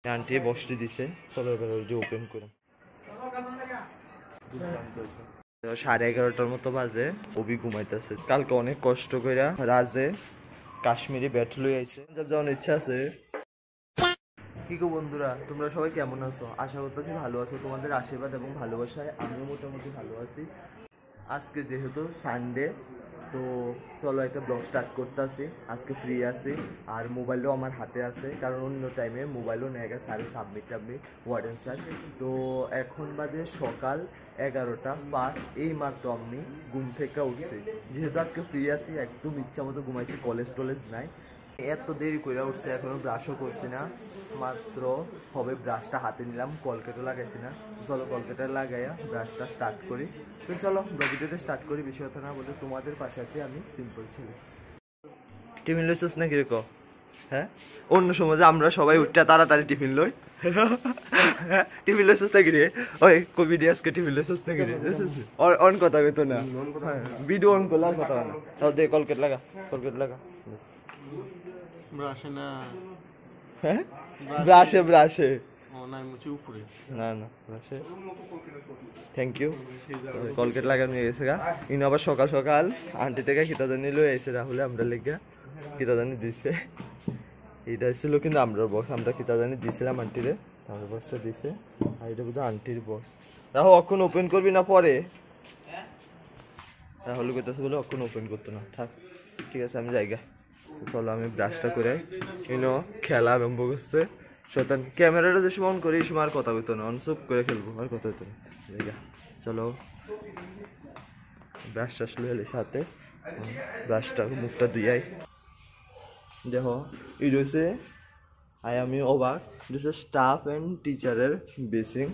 Aunty বসতে দিছে, চলো এবার ওই যে ওপেন করে। 11:30টার মতো বাজে, অভি ঘুমাইতেছে। কালকে অনেক কষ্ট কইরা রাজে কাশ্মীরি ব্যাট লই আইছে, পাঞ্জাব যাওয়ার ইচ্ছা আছে। কি গো বন্ধুরা, তোমরা সবাই কেমন আছো? আশা করতেছি ভালো আছো। তোমাদের আশীর্বাদ এবং ভালোবাসায় আমিও মোটামুটি ভালো আছি। আজকে যেহেতু সানডে, তো চলো একটা ব্লগ স্টার্ট করতেছি। আজকে ফ্রি আছি আর মোবাইলও আমার হাতে আছে, কারণ অন্য টাইমে মোবাইলও নেয় গেছে স্যারে সাবমিট ওয়ার্ডেন স্যার। তো এখন বাজে সকাল 11:05। এই মাত্র আমি ঘুম থেকে উঠছি। যেহেতু আজকে ফ্রি আছি, একদম ইচ্ছা মতো ঘুমাইছি, কলেজ টলেজ নাই। এত দেরি করে উঠছে, এখনো ব্রাশও করছি না, মাত্র হবে ব্রাশটা হাতে নিলাম, কলকেটও লাগাইছি না। চলো কলকেটটা লাগাইয়া ব্রাশটা স্টার্ট করি। তো চলো ভিডিওটা স্টার্ট করি। বেশি কথা না বলে তোমাদের পাশে আছি আমি, সিম্পল ছেলে। টিফিন লইছিস না কিরকম? হ্যাঁ, অন্য সময় যে আমরা সবাই উঠটা তাড়াতাড়ি টিফিন লই, টিফিন লইছিস না কিরে? ওই কবি আজকে টিফিন লইছিস না কিরে? অন কথা কইতো না, ভিডিও অন করলে আর কথা না। তাও দে কলকেট লাগা, কলকেট লাগা। ব্রাশে না, হ্যাঁ ব্রাশে ব্রাশে না মুছে উপরে, না না ব্রাশে। Thank you. কলকেট লাগানো হয়ে গেছে গা। ইন আবার সকাল সকাল আন্টি থেকে খিতাদানি লই আইছে রাহুলে, আমরা লেগা খিতাদানি দিছে। এটা ছিল কিন্তু আমরা বক্স, আমরা খিতাদানি দিছিলাম আন্টিরে, আমার বক্সটা দিছে। আর এটা বোধহয় আন্টির বক্স। রাহু অক্ষণ ওপেন করবি না পরে? রাহুল কইতেছে বলে অক্ষণ ওপেন করতো না, থাক ঠিক আছে আমি জায়গা। চলো আমি ব্রাশটা করে ইনো খেলা আরম্ভ করছে। শয়তান ক্যামেরাটা যে সময় অন করি এই সময় আর কথা হইতো না, অনসুপ করে খেলবো, আর কথা হইতো না। চলো ব্রাশ টাশ লুয়ে এলিস হাতে, ব্রাশটা মুখটা ধুইয়াই। দেখো এই রয়েছে, আমি অবাক, এটা হচ্ছে স্টাফ অ্যান্ড টিচারের বেসিং।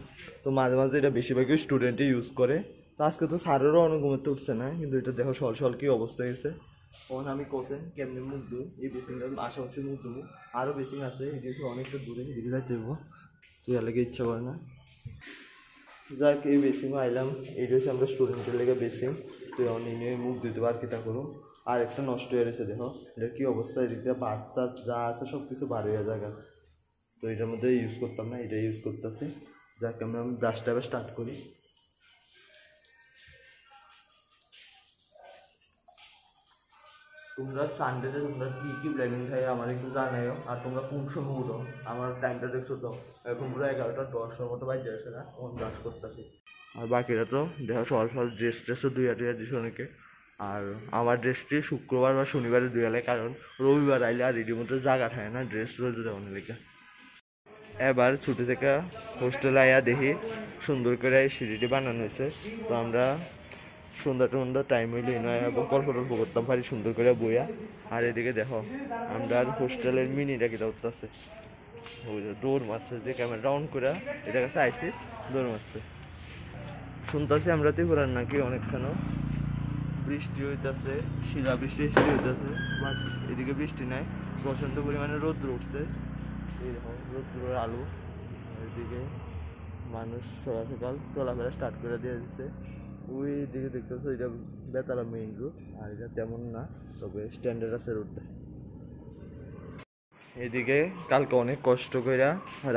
তো মাঝে মাঝে এটা বেশিরভাগই স্টুডেন্টই ইউজ করে। তো আজকে তো স্যারেরও অনেক ঘুমাতে উঠছে না, কিন্তু এটা দেখো সল সল কি অবস্থা হয়েছে। ওখানে আমি কোসেন কেমনি মুখ দুই, এই বেসিংটা আশেপাশে মুখ দেবো। আরও বেসিং আছে, এদিকে অনেকটা দূরে, এদিকে যাইতে দেবো, তুই এলাকে ইচ্ছা করে না। যাক এই বেসিংও আইলাম, এইটা হচ্ছে আমরা স্টুডেন্টের লেগে বেসিং। তুই অনেক মুখ দিতে পার কিতা করো। আর একটা নষ্ট হয়ে গেছে দেখো, এটার কী অবস্থা, এদিকে বাদ টাদ যা আছে সব কিছু বার হয়ে জায়গা। তো এটার মধ্যে ইউজ করতাম না, এটা ইউজ করতেছি। যাকে আমরা ব্রাশটা এবার স্টার্ট করি। তোমরা সানডেতে তোমরা কী কী প্ল্যানিং থাকে আমার একটু জানাইও। আর তোমরা কোন সময় উঠো, আমার টাইমটা দেখছো তো, এখন পুরো 11:10 মতো বাজে আসে না, এখন ব্রাশ করতেছি। আর বাকিরা তো দেখো সকাল সকাল ড্রেস ট্রেসও দুইয়া দিছে অনেকে। আর আমার ড্রেসটি শুক্রবার বা শনিবারে দুয়ালে, কারণ রবিবার আইলে আর রেডির মধ্যে জায়গা থাকে না, ড্রেস রোজ দেওয়ার লেগে। এবার ছুটি থেকে হোস্টেলে আয়া দেখি সুন্দর করে সিঁড়িটি বানানো হয়েছে। তো আমরা সন্ধ্যা টাইম হইলে নয় এবং গল্প টল্প করতাম পারি সুন্দর করে বইয়া। আর এদিকে দেখো আমরা হোস্টেলের মিনিটা কিটা উঠতেছে, দৌড় মারছে, যে ক্যামেরা অন করে এটার কাছে আইসি দৌড় মারছে। শুনতেছি আমরা ত্রিপুরার নাকি অনেকখানো বৃষ্টি হইতেছে, শিলা বৃষ্টি হইতেছে, বাট এদিকে বৃষ্টি নাই, প্রচণ্ড পরিমাণে রৌদ্র উঠছে। এইরকম রৌদ্রের আলো, এদিকে মানুষ সকাল সকাল চলাফেরা স্টার্ট করে দিয়ে দিচ্ছে। ওই দিকে দেখতেছো এটা বেতালা মেইন রোড, আর এটা তেমন না, তবে স্ট্যান্ডার্ড আছে রোডটা। এদিকে কালকে অনেক কষ্ট করে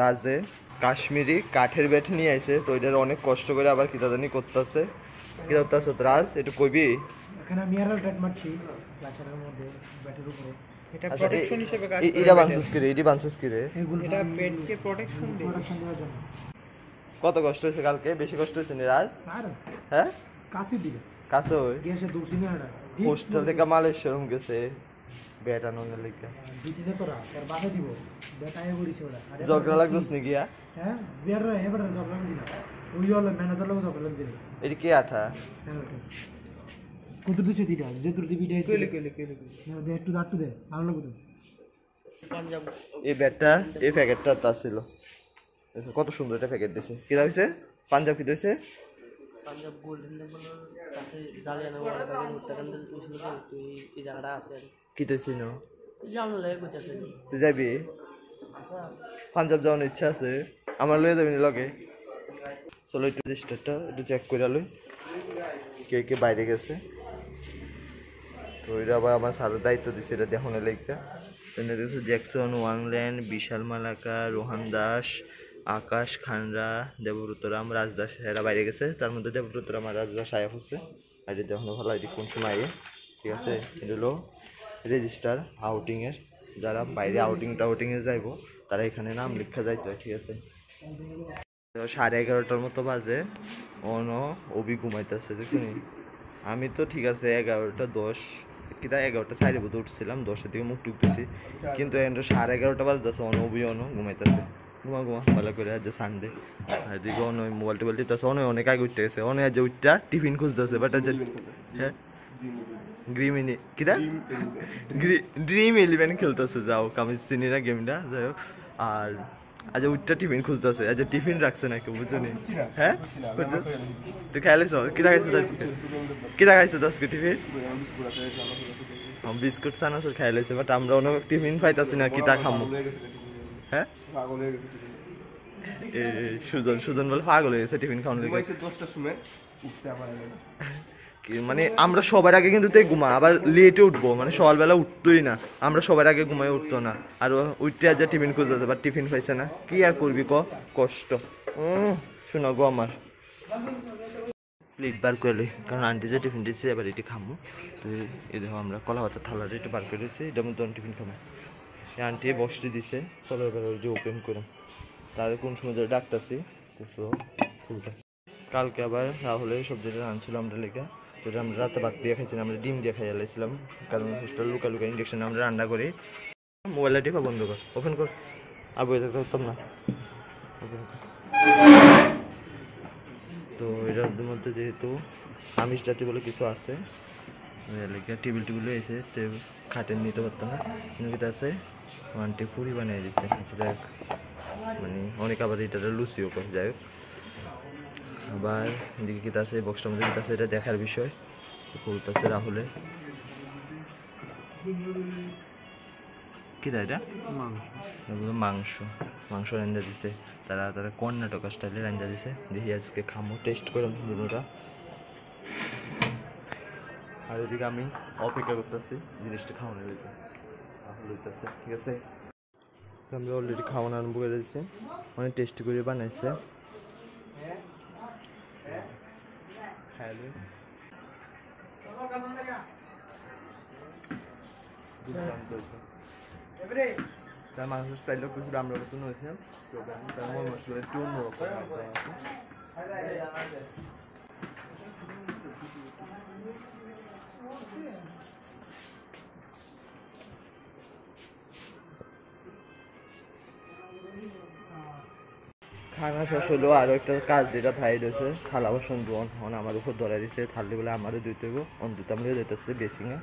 রাজে কাশ্মীরি কাঠের ব্যাট নিয়ে আইছে, তো এটার অনেক কষ্ট করে আবার কিতাদানি করতেছে। কি করতেছ রাজ, একটু কইবি? এখানে আমি আর ব্যাট মারছি লাচারের মধ্যে ব্যাটের উপরে। এটা প্রোটেকশন হিসেবে কাজ করে। এটা বানসুস কি রে? এডি বানসুস কি রে? এটা পেটকে প্রোটেকশন দেওয়ার জন্য। কত কষ্ট হয়েছে কালকে? বেশি কষ্ট হয়েছে নি রাজ? আর হ্যাঁ কাশি দিবে কাছে ওই গেছে দূরসিনে হাড়া হোস্টেল থেকে মালয়েশিয়াম গেছে ব্যাট আনোর লেগে। দিতে করা তার বাসা দিব বেটায় করিছে ওরা। আরে ঝগড়া লাগছস নি গিয়া? হ্যাঁ বিয়ার এবারে ঝগড়া লাগছে না, ওই হলো ম্যানেজার লোক ঝগড়া লাগছে। এটি কে আঠা? হ্যাঁ কত দিছে দিটা যে তোর দিবি দেই কইলে না দে একটু দাঁড়টু দে ভালো লাগবে তো। পাঞ্জাব এই ব্যাটটা এই প্যাকেটটা তার ছিল, কত সুন্দর একটা প্যাকেট দিছে। কি হইছে পাঞ্জাব? কি হইছে পাঞ্জাব গোল্ডেন টেম্পলের কাছে জালিয়ানা ওয়ালাবাগের হত্যাকাণ্ডের উসুল তুই এই জায়গাটা আছে আর কি হইছে না? জানো লাগে কইতাছে তুই যাবি আচ্ছা পাঞ্জাব যাওয়ার ইচ্ছা আছে আমার, লয়ে যাবি না লগে? চলো একটু রেজিস্টারটা একটু চেক করে লই কে কে বাইরে গেছে। তো এটা আবার আমার স্যারের দায়িত্ব দিচ্ছে এটা দেখানোর লেগে। তো জ্যাকসন ওয়াংল্যান্ড, বিশাল মালাকা, রোহান দাস, আকাশ খানরা, দেবব্রতরাম, রাজদাস এরা বাইরে গেছে। তার মধ্যে দেবব্রতরাম আর রাজদাস আয়া হচ্ছে। আইডি দেখানো ভালো, আইডি কোন সময় আইয়ে, ঠিক আছে। এটা হলো রেজিস্টার আউটিংয়ের, যারা বাইরে আউটিংয়ে যাইব তারা এখানে নাম লিখা যাইতে হয়, ঠিক আছে। 11:30টার মতো বাজে, অবি ঘুমাইতেছে, দেখছিনি। আমি তো ঠিক আছে 11:10 কিনা 11:04 বোধ উঠছিলাম, 10-এর দিকে মুখ টুকতেছি, কিন্তু এখন 11:30 বাজতেছে, অবি ঘুমাইতেছে। ঘুমা ভালো করে, আজ সানডে। আর এদিকে মোবাইল টোবাইল টিপতেছে, অনেক আগে উঠতে গেছে, আজ উঠটা টিফিন খুঁজতেছে, বাট আজ হ্যাঁ ড্রিম 11 খেলতেছে, যাও আমি চিনি না গেমটা, যাই হোক। আর আজ উঠটা টিফিন খুঁজতেছে, আজ টিফিন রাখছে নাকি বুঝলি। হ্যাঁ তুই খাইলেছ, কিটা খাইছো আজকে, কিটা খাইছো আজকে টিফিন? বিস্কুট চানাচুর খাই লাইছে, বাট আমরা অনেক টিফিন পাইতাছি না, কিটা খামো। হ্যাঁ সুজন বলে পাগল হয়ে গেছে টিফিন খাওয়ানো লেগে। মানে আমরা সবার আগে কিন্তু ঘুমা, আবার লেটে উঠবো, মানে সকালবেলা উঠতোই না, আমরা সবার আগে ঘুমাই উঠতো না। আর উঠতে আজ টিফিন খুঁজতে, বাট টিফিন পাইছে না, কি আর করবি কষ্ট। শোনা গো আমার প্লেট বার করলে, কারণ আন্টি যে টিফিন দিচ্ছে এবার এটি খামো। তো এই দেখো আমরা কলা পাতার থালাটা একটু বার করে দিচ্ছি, এটার মধ্যে টিফিন খাবো। আন্টি বক্সটি দিছে, চলো এবার যে ওপেন করে তাহলে কোন সময় ধরে ডাকতেছি। কালকে আবার রাহুলের সবজিটা আনছিল আমরা লেখা, যেটা আমরা রাতে ভাত দিয়ে খাইছিলাম, আমরা ডিম দিয়ে খাইয়া লাইছিলাম, কারণ হোস্টেল লুকা ইন্ডাকশনে আমরা রান্না করি। মোবাইলটা টিপা বন্ধ কর, ওপেন কর, আর বই থাকতে পারতাম না। তো এটার মধ্যে যেহেতু আমিষ জাতীয় বলে কিছু আছে, টেবিল এসে খাটেন নিতে পারতাম না, কিন্তু আছে ওয়ানটি পুরি বানিয়ে দিচ্ছে, যাই হোক। মানে অনেক আবার এটা লুচিও করে, যাই হোক। আবার এদিকে কিতা আছে, বক্সটার মধ্যে কিতা আছে এটা দেখার বিষয়। খুলতেছে রাহুলে, কিতা এটা মাংস রান্না দিছে, তারা কর্ণাটক স্টাইলে রান্না দিছে। দেখি আজকে খামো, টেস্ট করলাম দুটোটা। আর এদিকে আমি অপেক্ষা করতেছি জিনিসটা খাওয়ানো হইতেছে, ঠিক আছে। আমরা অলরেডি খাওয়ানো আরম্ভ করে দিচ্ছি, অনেক টেস্টি করে বানাইছে। তার মাংস স্টাইলটা কিছু আমরা পছন্দ হয়েছে, তার মশলা একটু অন্যরকম। খানা শেষ হলো, আরো একটা কাজ যেটা থাই রয়েছে, থালা বাসন ধোয়ান আমার উপর ধরা দিছে, থালি বলে আমারও ধুইতে হইব, অন্তত আমরা যেতেছে বেসিংয়ে।